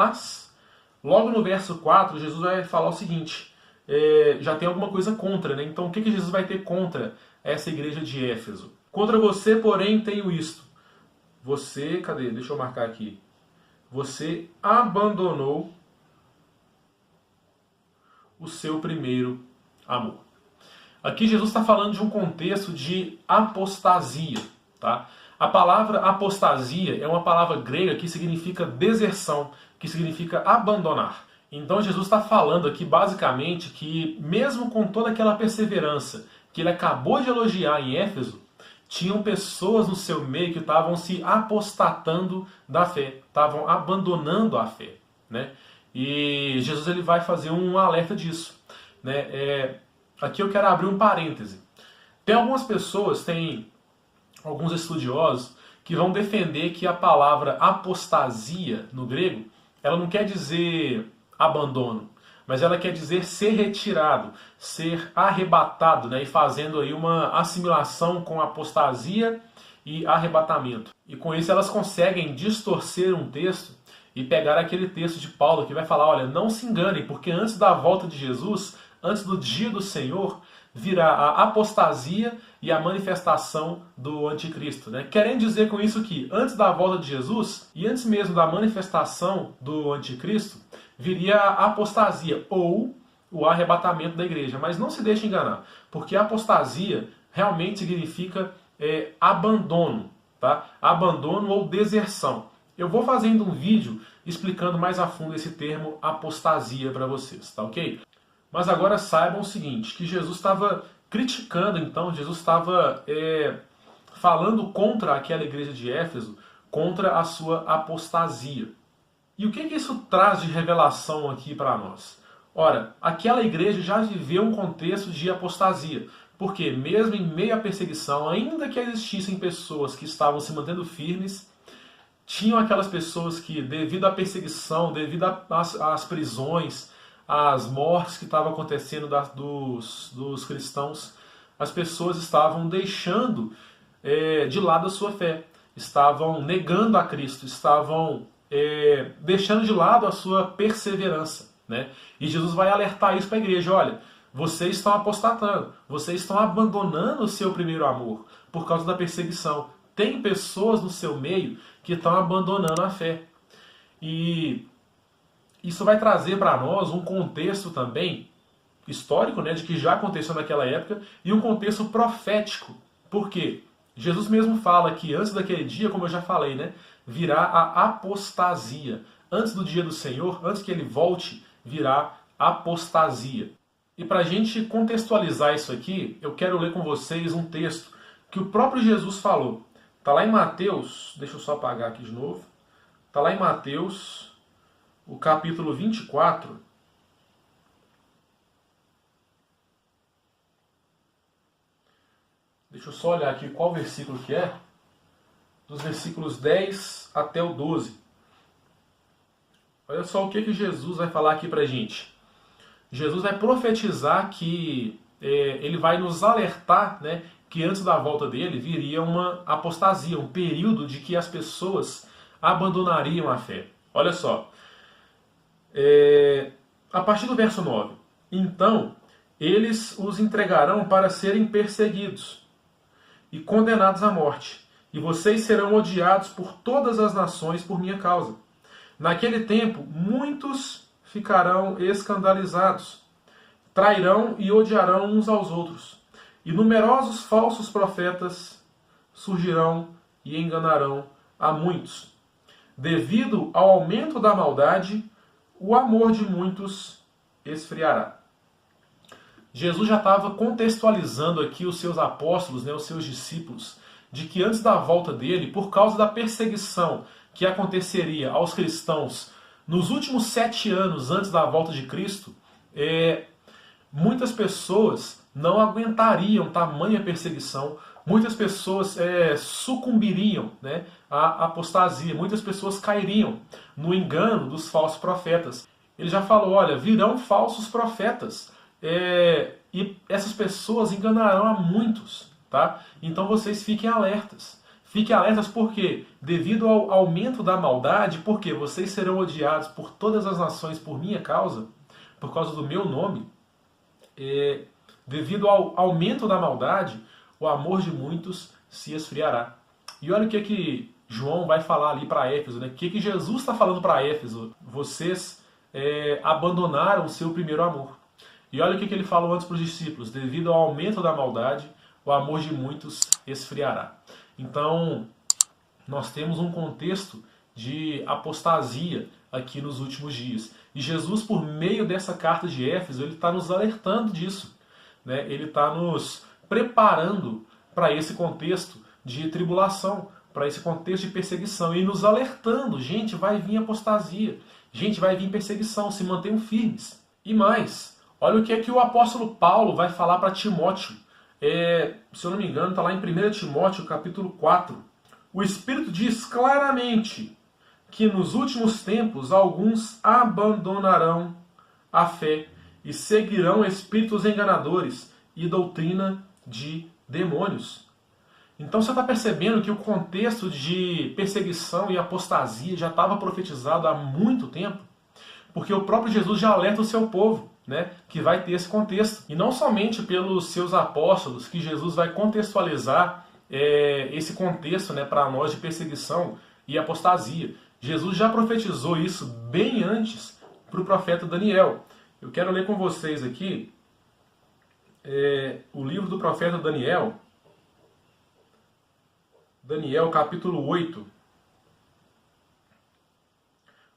Mas, logo no verso 4, Jesus vai falar o seguinte, já tem alguma coisa contra, né? Então o que Jesus vai ter contra essa igreja de Éfeso? Contra você, porém, tenho isto. Você, cadê? Deixa eu marcar aqui. Você abandonou o seu primeiro amor. Aqui Jesus está falando de um contexto de apostasia, tá? A palavra apostasia é uma palavra grega que significa deserção, que significa abandonar. Então Jesus está falando aqui basicamente que mesmo com toda aquela perseverança que ele acabou de elogiar em Éfeso, tinham pessoas no seu meio que estavam se apostatando da fé, estavam abandonando a fé, né? E Jesus ele vai fazer um alerta disso, né? Aqui eu quero abrir um parêntese. Tem algumas pessoas, tem alguns estudiosos que vão defender que a palavra apostasia no grego, ela não quer dizer abandono, mas ela quer dizer ser retirado, ser arrebatado, né? E fazendo aí uma assimilação com apostasia e arrebatamento. E com isso elas conseguem distorcer um texto e pegar aquele texto de Paulo que vai falar, olha, não se enganem, porque antes da volta de Jesus, antes do dia do Senhor, virá a apostasia e a manifestação do anticristo, né? Querendo dizer com isso que antes da volta de Jesus e antes mesmo da manifestação do anticristo, viria a apostasia ou o arrebatamento da igreja. Mas não se deixe enganar, porque apostasia realmente significa abandono, tá? Abandono ou deserção. Eu vou fazendo um vídeo explicando mais a fundo esse termo apostasia para vocês, tá ok? Mas agora saibam o seguinte, que Jesus estava criticando, então, Jesus estava falando contra aquela igreja de Éfeso, contra a sua apostasia. E o que isso traz de revelação aqui para nós? Ora, aquela igreja já viveu um contexto de apostasia, porque mesmo em meio à perseguição, ainda que existissem pessoas que estavam se mantendo firmes, tinham aquelas pessoas que, devido à perseguição, devido às prisões, às mortes que estavam acontecendo dos cristãos, as pessoas estavam deixando de lado a sua fé, estavam negando a Cristo, estavam deixando de lado a sua perseverança, né? E Jesus vai alertar isso para a igreja, olha, vocês estão apostatando, vocês estão abandonando o seu primeiro amor por causa da perseguição. Tem pessoas no seu meio que estão abandonando a fé. E isso vai trazer para nós um contexto também histórico, né, de que já aconteceu naquela época, e um contexto profético. Por quê? Jesus mesmo fala que antes daquele dia, como eu já falei, né, virá a apostasia. Antes do dia do Senhor, antes que ele volte, virá apostasia. E para a gente contextualizar isso aqui, eu quero ler com vocês um texto que o próprio Jesus falou. Está lá em Mateus, deixa eu só apagar aqui de novo. Está lá em Mateus, o capítulo 24. Deixa eu só olhar aqui qual versículo que é. Dos versículos 10 até o 12. Olha só o que Jesus vai falar aqui pra gente. Jesus vai profetizar que ele vai nos alertar, né, que antes da volta dele viria uma apostasia, um período de que as pessoas abandonariam a fé. Olha só. A partir do verso 9. Então, eles os entregarão para serem perseguidos e condenados à morte. E vocês serão odiados por todas as nações por minha causa. Naquele tempo, muitos ficarão escandalizados, trairão e odiarão uns aos outros. E numerosos falsos profetas surgirão e enganarão a muitos. Devido ao aumento da maldade, o amor de muitos esfriará. Jesus já estava contextualizando aqui os seus apóstolos, né, os seus discípulos, de que antes da volta dele, por causa da perseguição que aconteceria aos cristãos nos últimos 7 anos antes da volta de Cristo, muitas pessoas não aguentariam tamanha perseguição, muitas pessoas sucumbiriam, né, à apostasia, muitas pessoas cairiam no engano dos falsos profetas. Ele já falou, olha, virão falsos profetas, e essas pessoas enganarão a muitos, tá? Então vocês fiquem alertas, Fiquem alertas porque, devido ao aumento da maldade, porque vocês serão odiados por todas as nações por minha causa, por causa do meu nome, devido ao aumento da maldade, o amor de muitos se esfriará. E olha o que João vai falar ali para Éfeso, né? O que Jesus está falando para Éfeso? Vocês abandonaram o seu primeiro amor. E olha o que ele falou antes para os discípulos: devido ao aumento da maldade, o amor de muitos esfriará. Então, nós temos um contexto de apostasia aqui nos últimos dias. E Jesus, por meio dessa carta de Éfeso, ele está nos alertando disso, né? Ele está nos preparando para esse contexto de tribulação, para esse contexto de perseguição, e nos alertando: gente, vai vir apostasia, gente, vai vir perseguição, se mantenham firmes. E mais, olha o que o apóstolo Paulo vai falar para Timóteo. Se eu não me engano, está lá em 1 Timóteo, capítulo 4. O Espírito diz claramente que nos últimos tempos alguns abandonarão a fé e seguirão espíritos enganadores e doutrina de demônios. Então você está percebendo que o contexto de perseguição e apostasia já estava profetizado há muito tempo, porque o próprio Jesus já alerta o seu povo, né, que vai ter esse contexto. E não somente pelos seus apóstolos, que Jesus vai contextualizar esse contexto, né, para nós de perseguição e apostasia. Jesus já profetizou isso bem antes para o profeta Daniel. Eu quero ler com vocês aqui o livro do profeta Daniel. Daniel, capítulo 8,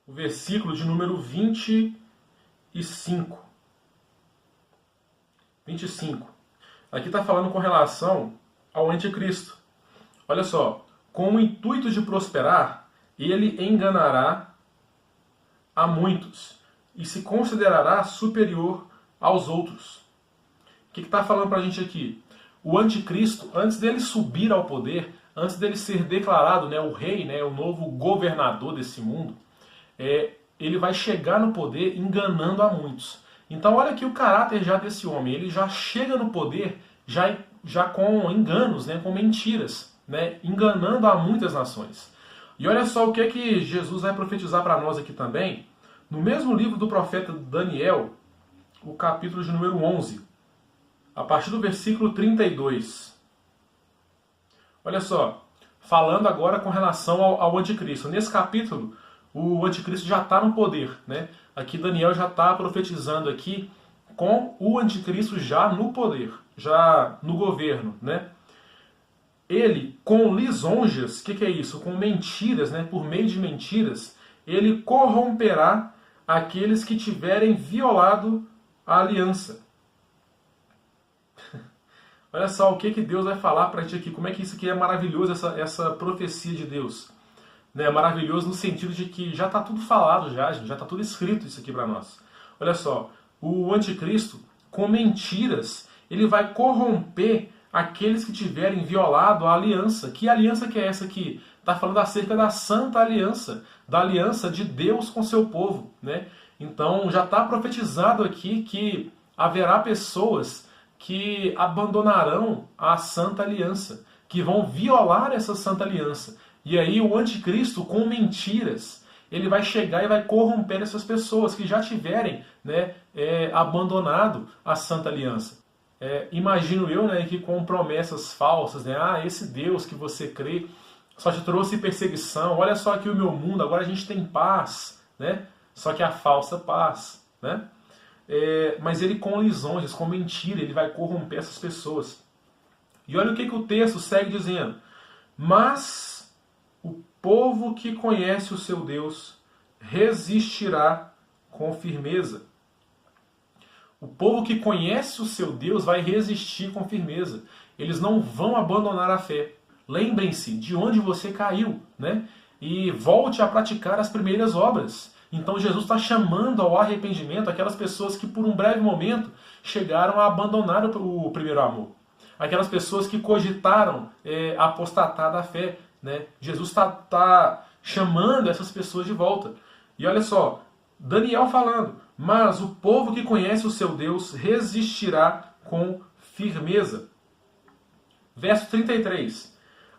o versículo de número 25. 25. Aqui está falando com relação ao anticristo. Olha só. Com o intuito de prosperar, ele enganará a muitos e se considerará superior aos outros. O que está falando para a gente aqui? O anticristo, antes dele subir ao poder, antes dele ser declarado, né, o rei, né, o novo governador desse mundo, ele vai chegar no poder enganando a muitos. Então olha aqui o caráter já desse homem. Ele já chega no poder já com enganos, né, com mentiras, né, enganando a muitas nações. E olha só o que Jesus vai profetizar para nós aqui também, no mesmo livro do profeta Daniel, o capítulo de número 11, a partir do versículo 32. Olha só, falando agora com relação ao anticristo. Nesse capítulo, o anticristo já está no poder, né? Aqui Daniel já está profetizando aqui com o anticristo já no poder, já no governo, né? Ele, com lisonjas, o que é isso? Com mentiras, né? Por meio de mentiras, ele corromperá aqueles que tiverem violado a aliança. Olha só o que Deus vai falar para a gente aqui. Como é que isso aqui é maravilhoso, essa profecia de Deus. É maravilhoso no sentido de que já está tudo falado, já está tudo escrito isso aqui para nós. Olha só, o anticristo, com mentiras, ele vai corromper aqueles que tiverem violado a aliança. Que aliança que é essa aqui? Está falando acerca da Santa Aliança, da aliança de Deus com seu povo, né? Então já está profetizado aqui que haverá pessoas que abandonarão a Santa Aliança, que vão violar essa Santa Aliança. E aí o anticristo, com mentiras, ele vai chegar e vai corromper essas pessoas que já tiverem, né, abandonado a Santa Aliança. Imagino eu, né, que com promessas falsas, né, esse Deus que você crê só te trouxe perseguição, olha só aqui o meu mundo, agora a gente tem paz, né? Só que a falsa paz, né? Mas ele com lisonjas, com mentira, ele vai corromper essas pessoas. E olha o que o texto segue dizendo. Mas o povo que conhece o seu Deus resistirá com firmeza. O povo que conhece o seu Deus vai resistir com firmeza. Eles não vão abandonar a fé. Lembrem-se de onde você caiu, né? E volte a praticar as primeiras obras. Então Jesus está chamando ao arrependimento aquelas pessoas que por um breve momento chegaram a abandonar o primeiro amor. Aquelas pessoas que cogitaram apostatar da fé, né? Jesus está chamando essas pessoas de volta. E olha só, Daniel falando, mas o povo que conhece o seu Deus resistirá com firmeza. Verso 33.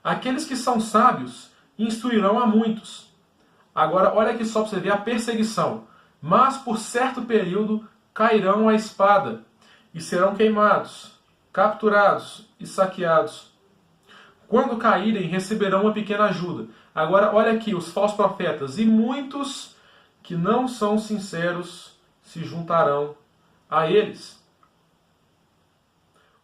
Aqueles que são sábios instruirão a muitos. Agora, olha aqui só para você ver a perseguição. Mas por certo período cairão a espada e serão queimados, capturados e saqueados. Quando caírem, receberão uma pequena ajuda. Agora, olha aqui, os falsos profetas. E muitos que não são sinceros se juntarão a eles.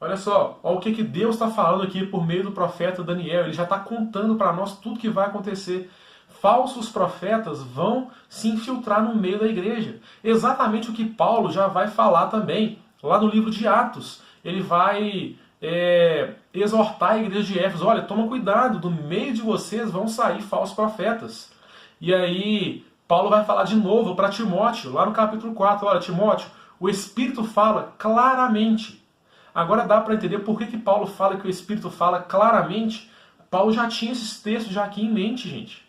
Olha só, olha o que Deus está falando aqui por meio do profeta Daniel. Ele já está contando para nós tudo que vai acontecer. Falsos profetas vão se infiltrar no meio da igreja. Exatamente o que Paulo já vai falar também, lá no livro de Atos. Ele vai exortar a igreja de Éfeso. Olha, toma cuidado, do meio de vocês vão sair falsos profetas. E aí, Paulo vai falar de novo para Timóteo, lá no capítulo 4. Olha, Timóteo, o Espírito fala claramente. Agora dá para entender por que Paulo fala que o Espírito fala claramente. Paulo já tinha esses textos já aqui em mente, gente.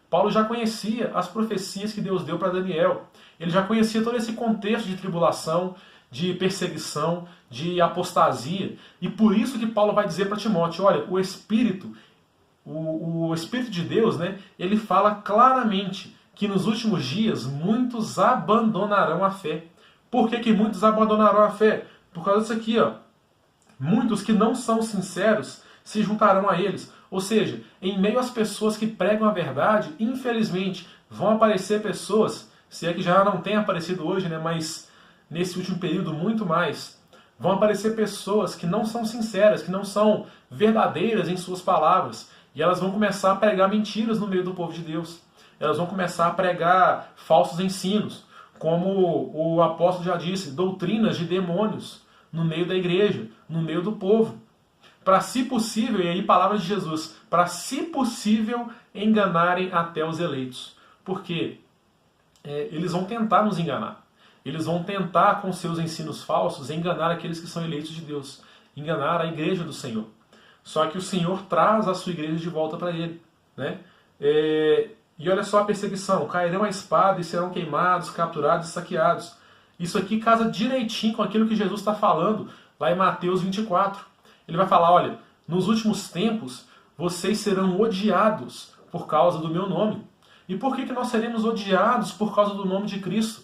Paulo já conhecia as profecias que Deus deu para Daniel. Ele já conhecia todo esse contexto de tribulação, de perseguição, de apostasia. E por isso que Paulo vai dizer para Timóteo, olha, o Espírito de Deus, né, ele fala claramente que nos últimos dias muitos abandonarão a fé. Por que muitos abandonarão a fé? Por causa disso aqui, ó. Muitos que não são sinceros se juntarão a eles. Ou seja, em meio às pessoas que pregam a verdade, infelizmente, vão aparecer pessoas, se é que já não tem aparecido hoje, né, mas nesse último período muito mais, vão aparecer pessoas que não são sinceras, que não são verdadeiras em suas palavras, e elas vão começar a pregar mentiras no meio do povo de Deus. Elas vão começar a pregar falsos ensinos, como o apóstolo já disse, doutrinas de demônios no meio da igreja, no meio do povo. Para, se possível, e aí palavras de Jesus, para, se possível, enganarem até os eleitos. Porque eles vão tentar nos enganar. Eles vão tentar, com seus ensinos falsos, enganar aqueles que são eleitos de Deus. Enganar a igreja do Senhor. Só que o Senhor traz a sua igreja de volta para Ele. Né? E olha só a perseguição. Cairão a espada e serão queimados, capturados e saqueados. Isso aqui casa direitinho com aquilo que Jesus está falando lá em Mateus 24. Ele vai falar, olha, nos últimos tempos vocês serão odiados por causa do meu nome. E por que nós seremos odiados por causa do nome de Cristo?